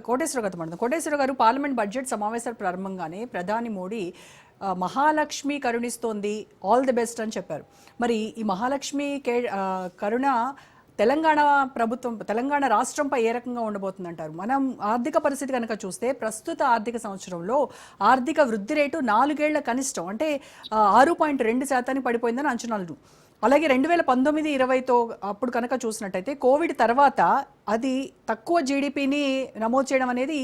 కోటేశ్వర గారితో మాట్లాడుతాం. కోటేశ్వర గారు, పార్లమెంట్ బడ్జెట్ సమావేశాల ప్రారంభంగానే ప్రధాని మోడీ మహాలక్ష్మి కరుణిస్తోంది, ఆల్ ది బెస్ట్ అని చెప్పారు. మరి ఈ మహాలక్ష్మి కరుణ తెలంగాణ ప్రభుత్వం, తెలంగాణ రాష్ట్రంపై ఏ రకంగా ఉండబోతుందంటారు? మనం ఆర్థిక పరిస్థితి కనుక చూస్తే ప్రస్తుత ఆర్థిక సంవత్సరంలో ఆర్థిక వృద్ధి రేటు 4 ఏళ్ల కనిష్టం అంటే 6.2% పడిపోయిందని అంచనాలు. అలాగే 2019-20తో అప్పుడు కనుక చూసినట్టయితే కోవిడ్ తర్వాత అది తక్కువ జీడిపిని నమోదు చేయడం అనేది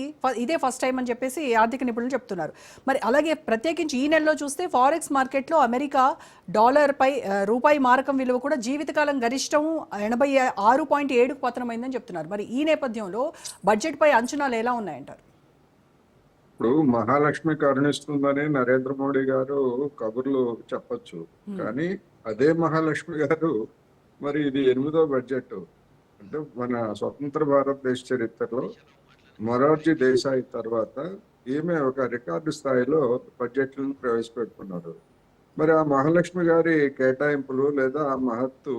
ఇదే ఫస్ట్ టైం అని చెప్పేసి ఆర్థిక నిపుణులు చెప్తున్నారు. మరి అలాగే ప్రత్యేకించి ఈ నెలలో చూస్తే ఫారెక్స్ మార్కెట్లో అమెరికా డాలర్పై రూపాయి మారకం విలువ కూడా జీవితకాలం గరిష్టం 86.7కు పతనమైందని చెప్తున్నారు. మరి ఈ నేపథ్యంలో బడ్జెట్పై అంచనాలు ఎలా ఉన్నాయంటారు? ఇప్పుడు మహాలక్ష్మి కరుణిస్తుందని నరేంద్ర మోడీ గారు కబుర్లు చెప్పొచ్చు, కానీ అదే మహాలక్ష్మి గారు మరి ఇది 8వ బడ్జెట్. అంటే మన స్వతంత్ర భారతదేశ చరిత్రలో మొరార్జీ దేశాయ్ తర్వాత ఈమె ఒక రికార్డు స్థాయిలో బడ్జెట్లను ప్రవేశపెట్టుకున్నారు. మరి ఆ మహాలక్ష్మి గారి కేటాయింపులు లేదా ఆ మహత్తు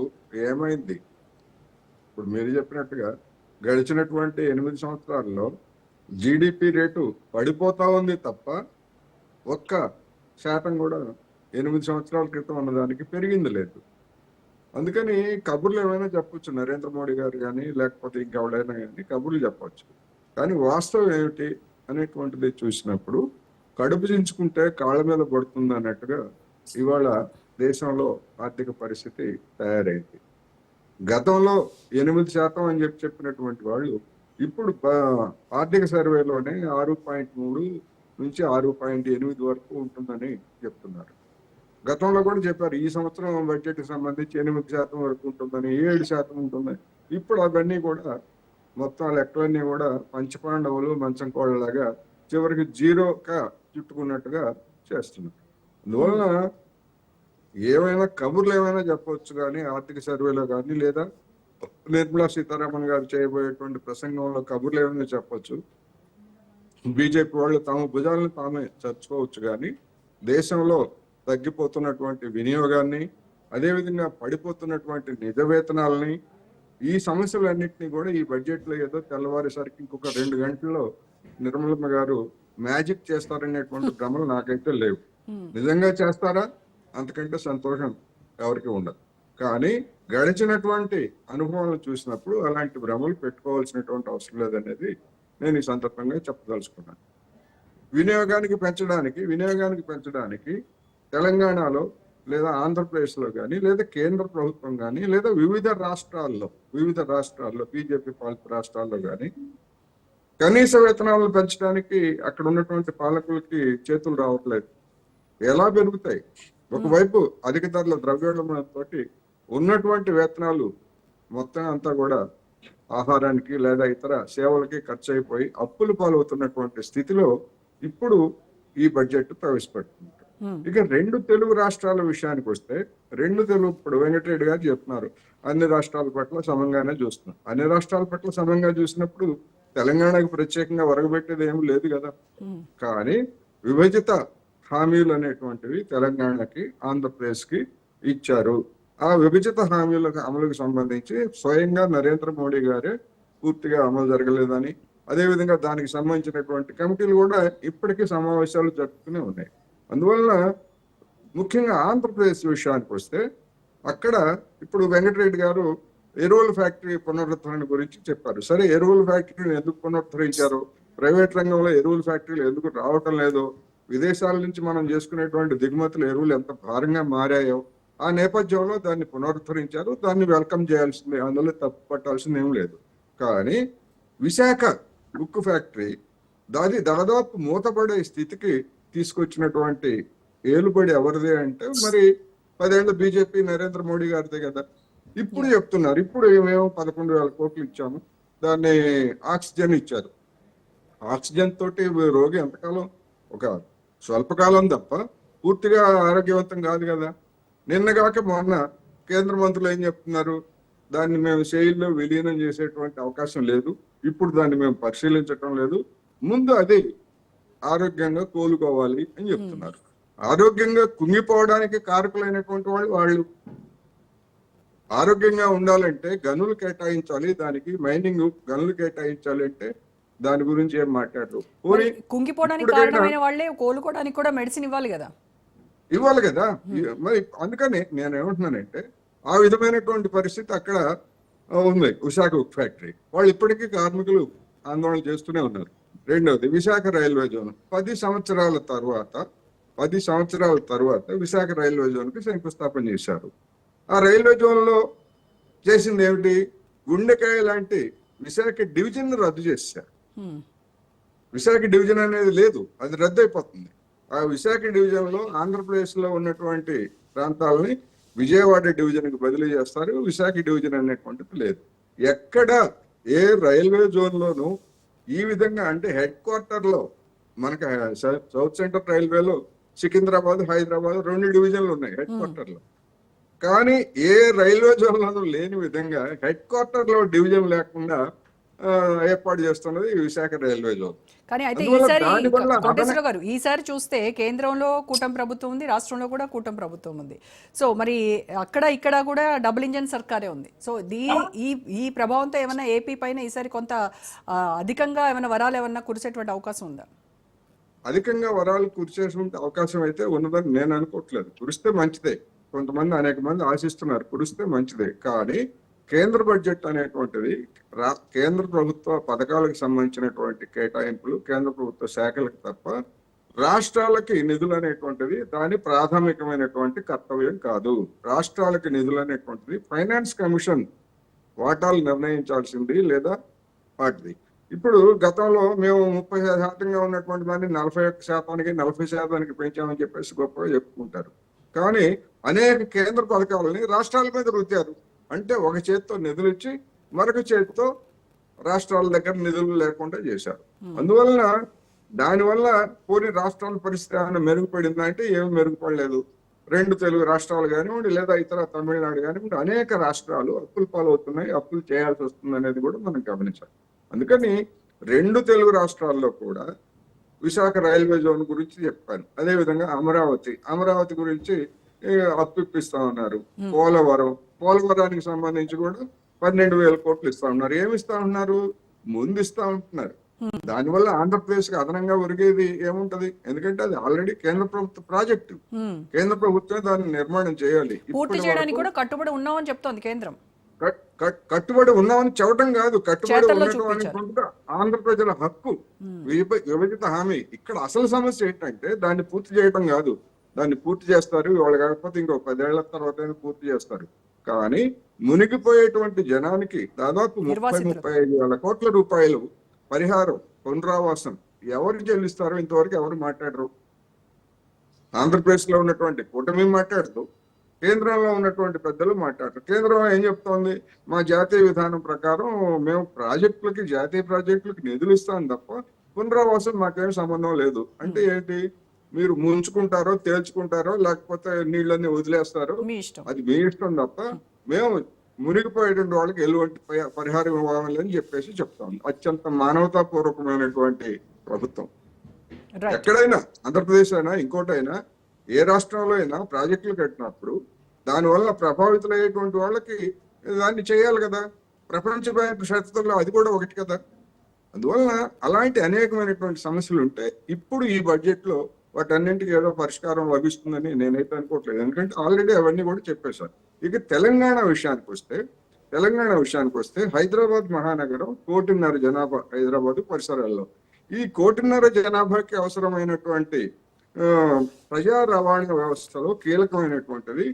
ఏమైంది? ఇప్పుడు మీరు చెప్పినట్టుగా గడిచినటువంటి 8 సంవత్సరాల్లో జీడిపి రేటు పడిపోతా ఉంది తప్ప 1% కూడా 8 సంవత్సరాల క్రితం ఉన్నదానికి పెరిగింది లేదు. అందుకని కబుర్లు ఏమైనా చెప్పొచ్చు నరేంద్ర మోడీ గారు కానీ, లేకపోతే ఇంకెవడైనా కానీ కబుర్లు చెప్పొచ్చు, కానీ వాస్తవం ఏమిటి అనేటువంటిది చూసినప్పుడు కడుపు చించుకుంటే కాళ్ళ మీద పడుతుంది అన్నట్టుగా ఇవాళ దేశంలో ఆర్థిక పరిస్థితి తయారైంది. గతంలో 8% అని చెప్పినటువంటి వాళ్ళు ఇప్పుడు ఆర్థిక సర్వేలోనే 6.3 నుంచి 6.8 వరకు ఉంటుందని చెప్తున్నారు. గతంలో కూడా చెప్పారు ఈ సంవత్సరం బడ్జెట్కి సంబంధించి 8% వరకు ఉంటుందని, 7% ఉంటుందని. ఇప్పుడు అవన్నీ కూడా మొత్తం లెక్కలన్నీ కూడా పంచపాండవులు మంచం కోళ్ళలాగా చివరికి జీరోగా చుట్టుకున్నట్టుగా చేస్తున్నారు. అందువలన ఏమైనా కబుర్లు ఏమైనా చెప్పవచ్చు, కానీ ఆర్థిక సర్వేలో కానీ లేదా నిర్మలా సీతారామన్ గారు చేయబోయేటువంటి ప్రసంగంలో కబుర్లు ఏమైనా చెప్పొచ్చు. బీజేపీ వాళ్ళు తమ భుజాలను తామే చర్చుకోవచ్చు, కానీ దేశంలో తగ్గిపోతున్నటువంటి వినియోగాన్ని, అదేవిధంగా పడిపోతున్నటువంటి నిజ వేతనాలని, ఈ సమస్యలన్నింటినీ కూడా ఈ బడ్జెట్లో ఏదో తెల్లవారేసరికి ఇంకొక 2 గంటల్లో నిర్మలమ్మ గారు మ్యాజిక్ చేస్తారనేటువంటి భ్రమలు నాకైతే లేవు. నిజంగా చేస్తారా అంతకంటే సంతోషం ఎవరికి ఉండదు. కానీ గడిచినటువంటి అనుభవాలను చూసినప్పుడు అలాంటి భ్రమలు పెట్టుకోవాల్సినటువంటి అవసరం లేదనేది నేను ఈ సందర్భంగా చెప్పదలుచుకున్నాను. వినియోగానికి పెంచడానికి తెలంగాణలో లేదా ఆంధ్రప్రదేశ్లో కానీ, లేదా కేంద్ర ప్రభుత్వం కానీ, లేదా వివిధ రాష్ట్రాల్లో బీజేపీ పాలిత రాష్ట్రాల్లో కానీ కనీస వేతనాలను పెంచడానికి అక్కడ ఉన్నటువంటి పాలకులకి చేతులు రావట్లేదు. ఎలా పెరుగుతాయి? ఒకవైపు అధిక ధరల ద్రవ్యోల్బణంతో ఉన్నటువంటి వేతనాలు మొత్తం అంతా కూడా ఆహారానికి లేదా ఇతర సేవలకి ఖర్చు అయిపోయి అప్పులు పాలవుతున్నటువంటి స్థితిలో ఇప్పుడు ఈ బడ్జెట్ ప్రవేశపెడుతుంది. ఇక 2 తెలుగు రాష్ట్రాల విషయానికి వస్తే, ఇప్పుడు వెంకటరెడ్డి గారు చెప్తున్నారు అన్ని రాష్ట్రాల పట్ల సమంగానే చూస్తున్నాం. అన్ని రాష్ట్రాల పట్ల సమంగా చూసినప్పుడు తెలంగాణకు ప్రత్యేకంగా వరగబెట్టేది ఏమి లేదు కదా. కానీ విభజిత హామీలు అనేటువంటివి తెలంగాణకి, ఆంధ్రప్రదేశ్కి ఇచ్చారు. ఆ విభజిత హామీల అమలుకు సంబంధించి స్వయంగా నరేంద్ర మోడీ గారే పూర్తిగా అమలు జరగలేదని, అదేవిధంగా దానికి సంబంధించినటువంటి కమిటీలు కూడా ఇప్పటికీ సమావేశాలు జరుపుతూనే ఉన్నాయి. అందువలన ముఖ్యంగా ఆంధ్రప్రదేశ్ విషయానికి వస్తే అక్కడ ఇప్పుడు వెంకటరెడ్డి గారు ఎరువుల ఫ్యాక్టరీ పునరుద్ధరణ గురించి చెప్పారు. సరే, ఎరువుల ఫ్యాక్టరీని ఎందుకు పునరుద్ధరించారు, ప్రైవేట్ రంగంలో ఎరువుల ఫ్యాక్టరీలు ఎందుకు రావటం లేదో, విదేశాల నుంచి మనం చేసుకునేటువంటి దిగుమతులు ఎరువులు ఎంత భారంగా మారాయో, ఆ నేపథ్యంలో దాన్ని పునరుద్ధరించారు. దాన్ని వెల్కమ్ చేయాల్సిందే, అందులో తప్పు పట్టాల్సింది ఏం లేదు. కానీ విశాఖ ఉక్కు ఫ్యాక్టరీ దాదాపు మూతపడే స్థితికి తీసుకొచ్చినటువంటి ఏలుబడి ఎవరిదే అంటే మరి 10 ఏళ్ల బీజేపీ నరేంద్ర మోడీ గారిదే కదా. ఇప్పుడు చెప్తున్నారు, ఇప్పుడు మేము 11,000 కోట్లు ఇచ్చాము, దాన్ని ఆక్సిజన్ ఇచ్చారు. ఆక్సిజన్ తోటి రోగి ఎంతకాలం, ఒక స్వల్పకాలం తప్ప పూర్తిగా ఆరోగ్యవంతం కాదు కదా. నిన్నగాక మొన్న కేంద్ర మంత్రులు ఏం చెప్తున్నారు, దాన్ని మేము శైలిలో విలీనం చేసేటువంటి అవకాశం లేదు, ఇప్పుడు దాన్ని మేము పరిశీలించటం లేదు, ముందు అది ఆరోగ్యంగా కోలుకోవాలి అని చెప్తున్నారు. ఆరోగ్యంగా కుంగిపోవడానికి కారకులైనటువంటి వాళ్ళు ఆరోగ్యంగా ఉండాలంటే గనులు కేటాయించాలి, దానికి మైనింగ్ గనులు కేటాయించాలి అంటే దాని గురించి ఏం మాట్లాడరు. మరి పోనీ కుంగిపోవడానికి ఇప్పటికైనా కారణమైన వాళ్ళే కోలుకోవడానికి కూడా మెడిసిన్ ఇవ్వాలి కదా. ఇవ్వాలి కదా. మరి అందుకని నేను ఏమంటున్నానంటే ఆ విధమైనటువంటి పరిస్థితి అక్కడ ఉంది. విశాఖ ఉక్కు ఫ్యాక్టరీ వాళ్ళు ఇప్పటికీ కార్మికులు ఆందోళన చేస్తూనే ఉన్నారు. రెండవది విశాఖ రైల్వే జోన్ 10 సంవత్సరాల తర్వాత విశాఖ రైల్వే జోన్ కి శంకుస్థాపన చేశారు. ఆ రైల్వే జోన్ లో చేసింది ఏమిటి? గుండెకాయ లాంటి విశాఖ డివిజన్ రద్దు చేశారు. విశాఖ డివిజన్ అనేది లేదు, అది రద్దు అయిపోతుంది. ఆ విశాఖ డివిజన్ లో ఆంధ్రప్రదేశ్ లో ఉన్నటువంటి ప్రాంతాలని విజయవాడ డివిజన్ కి బదిలీ చేస్తారు. విశాఖ డివిజన్ అనేటువంటిది లేదు. ఎక్కడ ఏ రైల్వే జోన్ లోనూ ఈ విధంగా అంటే హెడ్ క్వార్టర్ లో మనకి సౌత్ సెంట్రల్ రైల్వేలో సికింద్రాబాద్, హైదరాబాద్ 2 డివిజన్లు ఉన్నాయి హెడ్ క్వార్టర్ లో. కానీ ఏ రైల్వే జోన్ లోనూ లేని విధంగా హెడ్ క్వార్టర్ లో డివిజన్ లేకుండా ఏర్పాటు చేస్తున్నది విశాఖ రైల్వే జోన్. కానీ అయితే అందువల్ల ఈసారి దానివల్ల కోటేశ్వర గారు ఈసారి చూస్తే కేంద్రంలో కూటమి ప్రభుత్వం ఉంది, రాష్ట్రంలో కూడా కూటమి ప్రభుత్వం ఉంది. సో మరి అక్కడ ఇక్కడ కూడా డబుల్ ఇంజన్ సర్కారే ఉంది. సో ఈ ప్రభావంతో ఏమైనా ఏపీ పైన ఈసారి కొంత అధికంగా ఏమైనా వరాలు ఏమైనా కురిసేటువంటి అవకాశం ఉందా? అధికంగా వరాలు కురిసేటువంటి అవకాశం అయితే ఉన్నదని నేను అనుకోవట్లేదు. కురిస్తే మంచిదే, కొంతమంది అనేక మంది ఆశిస్తున్నారు, కురిస్తే మంచిదే. కానీ కేంద్ర బడ్జెట్ అనేటువంటిది కేంద్ర ప్రభుత్వ పథకాలకు సంబంధించినటువంటి కేటాయింపులు కేంద్ర ప్రభుత్వ శాఖలకు తప్ప రాష్ట్రాలకి నిధులు అనేటువంటిది దాని ప్రాథమికమైనటువంటి కర్తవ్యం కాదు. రాష్ట్రాలకి నిధులు అనేటువంటిది ఫైనాన్స్ కమిషన్ వాటాలు నిర్ణయించాల్సింది లేదా వాటిది. ఇప్పుడు గతంలో మేము 30% ఉన్నటువంటి దాన్ని 41%, 40% పెంచామని చెప్పేసి గొప్పగా చెప్పుకుంటారు. కానీ అనేక కేంద్ర పథకాలని రాష్ట్రాల మీద రుద్దారు. అంటే ఒక చేతితో నిధులు ఇచ్చి మరొక చేతితో రాష్ట్రాల దగ్గర నిధులు లేకుండా చేశారు. అందువలన దానివల్ల పోనీ రాష్ట్రాల పరిస్థితి ఏమైనా మెరుగుపడిందా అంటే ఏమి మెరుగుపడలేదు. 2 తెలుగు రాష్ట్రాలు కానివ్వండి లేదా ఇతర తమిళనాడు కానివ్వండి అనేక రాష్ట్రాలు అప్పులు పాలవుతున్నాయి, అప్పులు చేయాల్సి వస్తుంది అనేది కూడా మనం గమనించాలి. అందుకని 2 తెలుగు రాష్ట్రాల్లో కూడా విశాఖ రైల్వే జోన్ గురించి చెప్పాను. అదేవిధంగా అమరావతి గురించి అప్పిస్తా ఉన్నారు. పోలవరానికి సంబంధించి కూడా 12,000 కోట్లు ఇస్తా ఉన్నారు. ఏమి ఇస్తా ఉన్నారు? ముందు ఇస్తా ఉంటున్నారు. దానివల్ల ఆంధ్రప్రదేశ్ కి అదనంగా ఒరిగేది ఏముంటది? ఎందుకంటే అది ఆల్రెడీ కేంద్ర ప్రభుత్వ ప్రాజెక్టు. కేంద్ర ప్రభుత్వమే దాన్ని నిర్మాణం చేయాలి. పూర్తి చేయడానికి కూడా కట్టుబడి ఉన్నామని చెప్తోంది కేంద్రం. కట్టుబడి ఉన్నామని చెప్పడం కాదు, కట్టుబడి ఉండటం ఆంధ్ర ప్రజల హక్కు, విభజిత హామీ. ఇక్కడ అసలు సమస్య ఏంటంటే దాన్ని పూర్తి చేయడం కాదు. దాన్ని పూర్తి చేస్తారు, వాళ్ళు కాకపోతే ఇంకో 10 ఏళ్ల తర్వాత పూర్తి చేస్తారు. కానీ మునిగిపోయేటువంటి జనానికి దాదాపు 30-35 వేల కోట్ల రూపాయలు పరిహారం, పునరావాసం ఎవరు చెల్లిస్తారో ఇంతవరకు ఎవరు మాట్లాడరు. ఆంధ్రప్రదేశ్ లో ఉన్నటువంటి కూటమి మాట్లాడుతూ కేంద్రంలో ఉన్నటువంటి పెద్దలు మాట్లాడరు. కేంద్రం ఏం చెప్తోంది? మా జాతీయ విధానం ప్రకారం మేము జాతీయ ప్రాజెక్టులకు నిధులు ఇస్తాం తప్ప పునరావాసం మాకేం సంబంధం లేదు. అంటే ఏంటి? మీరు ముంచుకుంటారో తేల్చుకుంటారో లేకపోతే నీళ్ళని వదిలేస్తారో అది మీ ఇష్టం తప్ప మేము మునిగిపోయేటువంటి వాళ్ళకి ఎటువంటి పరిహారం ఇవ్వాలని చెప్పేసి చెప్తాం. అత్యంత మానవతాపూర్వకమైనటువంటి ప్రభుత్వం. ఎక్కడైనా ఆంధ్రప్రదేశ్ అయినా ఇంకోటైనా ఏ రాష్ట్రంలో అయినా ప్రాజెక్టులు కట్టినప్పుడు దానివల్ల ప్రభావితులయ్యేటువంటి వాళ్ళకి దాన్ని చేయాలి కదా. ప్రపంచ బ్యాంకు షరతుల్లో అది కూడా ఒకటి కదా. అందువలన అలాంటి అనేకమైనటువంటి సమస్యలు ఉంటాయి. ఇప్పుడు ఈ బడ్జెట్ లో వాటన్నింటికి ఏదో పరిష్కారం లభిస్తుందని నేనైతే అనుకోవట్లేదు. ఎందుకంటే ఆల్రెడీ అవన్నీ కూడా చెప్పేశారు. ఇక తెలంగాణ విషయానికి వస్తే హైదరాబాద్ మహానగరం 1.5 కోటి జనాభా, హైదరాబాద్ పరిసరాల్లో ఈ 1.5 కోటి జనాభాకి అవసరమైనటువంటి ప్రజా రవాణా వ్యవస్థలో కీలకమైనటువంటిది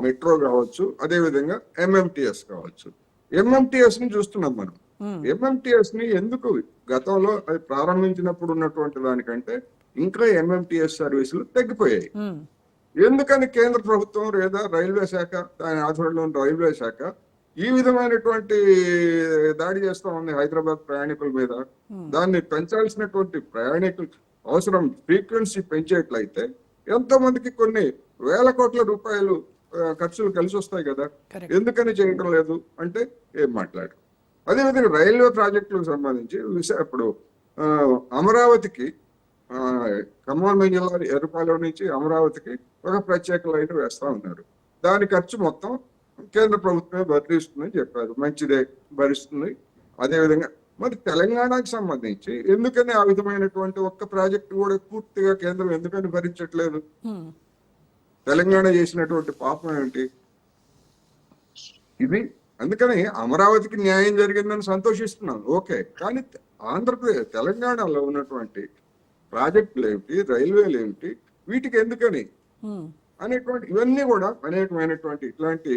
మెట్రో కావచ్చు, అదే విధంగా MMTS కావచ్చు. MMTS ని చూస్తున్నాం మనం. MMTS ని ఎందుకు గతంలో అది ప్రారంభించినప్పుడు ఉన్నటువంటి దానికంటే ఇంకా MMTS సర్వీసులు తగ్గిపోయాయి. ఎందుకని కేంద్ర ప్రభుత్వం లేదా రైల్వే శాఖ, దాని ఆధ్వర్యంలో రైల్వే శాఖ ఈ విధమైనటువంటి దాడి చేస్తా ఉంది హైదరాబాద్ ప్రయాణికుల మీద? దాన్ని పెంచాల్సినటువంటి ప్రయాణికులు అవసరం ఫ్రీక్వెన్సీ పెంచేట్లయితే ఎంతో మందికి కొన్ని వేల కోట్ల రూపాయలు ఖర్చులు కలిసి వస్తాయి కదా. ఎందుకని చేయడం లేదు అంటే ఏం మాట్లాడరు. అదేవిధంగా రైల్వే ప్రాజెక్టులకు సంబంధించి ఇప్పుడు అమరావతికి ఖమ్మం జిల్లా ఎర్రపాలెం నుంచి అమరావతికి ఒక ప్రత్యేక లైన్ వేస్తా ఉన్నారు. దాని ఖర్చు మొత్తం కేంద్ర ప్రభుత్వమే భరిస్తుందని చెప్పారు. మంచిదే, భరిస్తుంది. అదేవిధంగా మరి తెలంగాణకు సంబంధించి ఎందుకని ఆ విధమైనటువంటి ఒక్క ప్రాజెక్టు కూడా పూర్తిగా కేంద్రం ఎందుకని భరించట్లేదు? తెలంగాణ చేసినటువంటి పాపం ఏమిటి ఇది? అందుకని అమరావతికి న్యాయం జరిగిందని సంతోషిస్తున్నాను, ఓకే. కానీ ఆంధ్రప్రదేశ్ తెలంగాణలో ఉన్నటువంటి ప్రాజెక్టులు ఏమిటి, రైల్వేలు ఏమిటి, వీటికి ఎందుకని అనేటువంటి ఇవన్నీ కూడా అనేకమైనటువంటి ఇట్లాంటి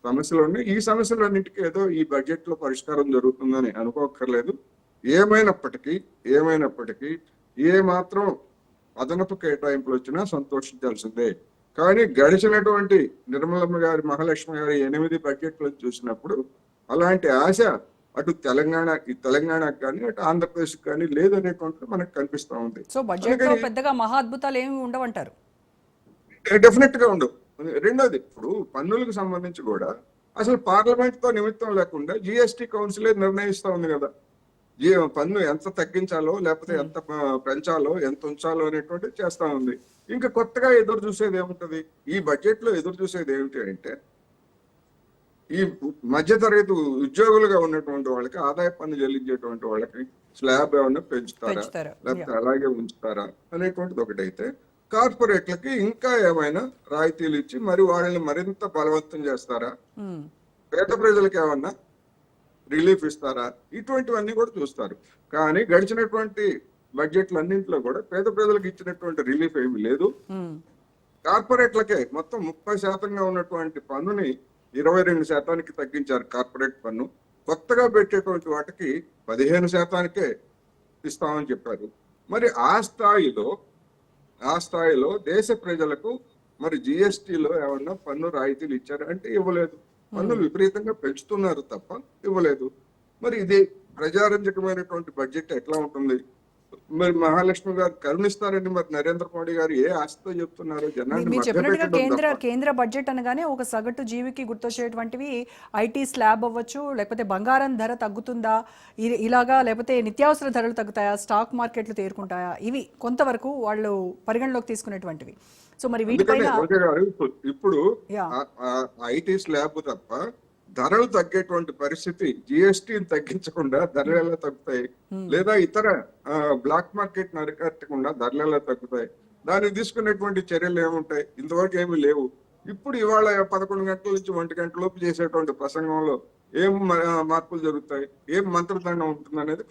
సమస్యలు ఉన్నాయి. ఈ సమస్యలన్నిటికీ ఏదో ఈ బడ్జెట్ లో పరిష్కారం జరుగుతుందని అనుకోక్కర్లేదు. ఏమైనప్పటికీ ఏ మాత్రం అదనపు కేటాయింపులు వచ్చినా సంతోషించాల్సిందే. కానీ గడిచినటువంటి నిర్మలమ్మ గారి, మహాలక్ష్మి గారి 8 బడ్జెట్లు చూసినప్పుడు అలాంటి ఆశ అటు తెలంగాణకు కానీ అటు ఆంధ్రప్రదేశ్ కానీ లేదనేటువంటిది మనకు కనిపిస్తా ఉంది. సో బడ్జెట్ లో పెద్దగా మహా అద్భుతాలు ఏమి ఉండవంటారు? డెఫినెట్ గా ఉండవు. రెండోది, ఇప్పుడు పన్నులకు సంబంధించి కూడా అసలు పార్లమెంట్ తో నిమిత్తం లేకుండా జిఎస్టి కౌన్సిలే నిర్ణయిస్తా ఉంది కదా, పన్ను ఎంత తగ్గించాలో లేకపోతే ఎంత పెంచాలో ఎంత ఉంచాలో అనేటువంటిది చేస్తా ఉంది. ఇంకా కొత్తగా ఎదురు చూసేది ఏముంటది? ఈ బడ్జెట్ లో ఎదురు చూసేది ఏమిటి అంటే, ఈ మధ్యతరగతి ఉద్యోగులుగా ఉన్నటువంటి వాళ్ళకి, ఆదాయ పన్ను చెల్లించేటువంటి వాళ్ళకి స్లాబ్ ఏమన్నా పెంచుతారా లేకపోతే అలాగే ఉంచుతారా అనేటువంటిది ఒకటైతే, కార్పొరేట్లకి ఇంకా ఏమైనా రాయితీలు ఇచ్చి మరి వాళ్ళని మరింత బలవంతం చేస్తారా, పేద ప్రజలకు ఏమన్నా రిలీఫ్ ఇస్తారా, ఇటువంటివన్నీ కూడా చూస్తారు. కానీ గడిచినటువంటి బడ్జెట్లు అన్నింటిలో కూడా పేద ప్రజలకు ఇచ్చినటువంటి రిలీఫ్ ఏమీ లేదు. కార్పొరేట్లకే మొత్తం 30% ఉన్నటువంటి పన్నుని 22% తగ్గించారు కార్పొరేట్ పన్ను. కొత్తగా పెట్టేటువంటి వాటికి 15% ఇస్తామని చెప్పారు. మరి ఆ స్థాయిలో దేశ ప్రజలకు మరి జిఎస్టిలో ఏమన్నా పన్ను రాయితీలు ఇచ్చారు అంటే ఇవ్వలేదు. పన్నులు విపరీతంగా పెంచుతున్నారు తప్ప ఇవ్వలేదు. మరి ఇది ప్రజారంజకమైనటువంటి బడ్జెట్ ఎట్లా ఉంటుంది? మరి మహాలక్ష్మి గారు కరుణిస్తారని మరి నరేంద్ర మోడీ గారు ఏ ఆశతో చెప్తున్నారు? జనాన్ని మీరు చెప్పినట్టుగా కేంద్ర బడ్జెట్ అనగానే ఒక సగటు జీవికి గుర్తొచ్చేటువంటివి ఐటీ స్లాబ్ అవ్వచ్చు, లేకపోతే బంగారం ధర తగ్గుతుందా ఇలాగా, లేకపోతే నిత్యావసర ధరలు తగ్గుతాయా, స్టాక్ మార్కెట్లు తేరుకుంటాయా, ఇవి కొంతవరకు వాళ్ళు పరిగణలోకి తీసుకునేటువంటివి. సో మరి వీటిపైన ఇప్పుడు ఐటీ స్లాబ్ తప్ప ధరలు తగ్గేటువంటి పరిస్థితి, జిఎస్టీని తగ్గించకుండా ధరలు ఎలా తగ్గుతాయి? లేదా ఇతర బ్లాక్ మార్కెట్ అరికట్టకుండా ధరలు ఎలా తగ్గుతాయి? దానికి తీసుకునేటువంటి చర్యలు ఏముంటాయి? ఇంతవరకు ఏమీ లేవు. ఇప్పుడు ఇవాళ 11 గంటల నుంచి 1 గంట లోపు చేసేటువంటి ప్రసంగంలో ఏం మార్పులు జరుగుతాయి, ఏం మంత్రదండం ఉంటుంది అనేది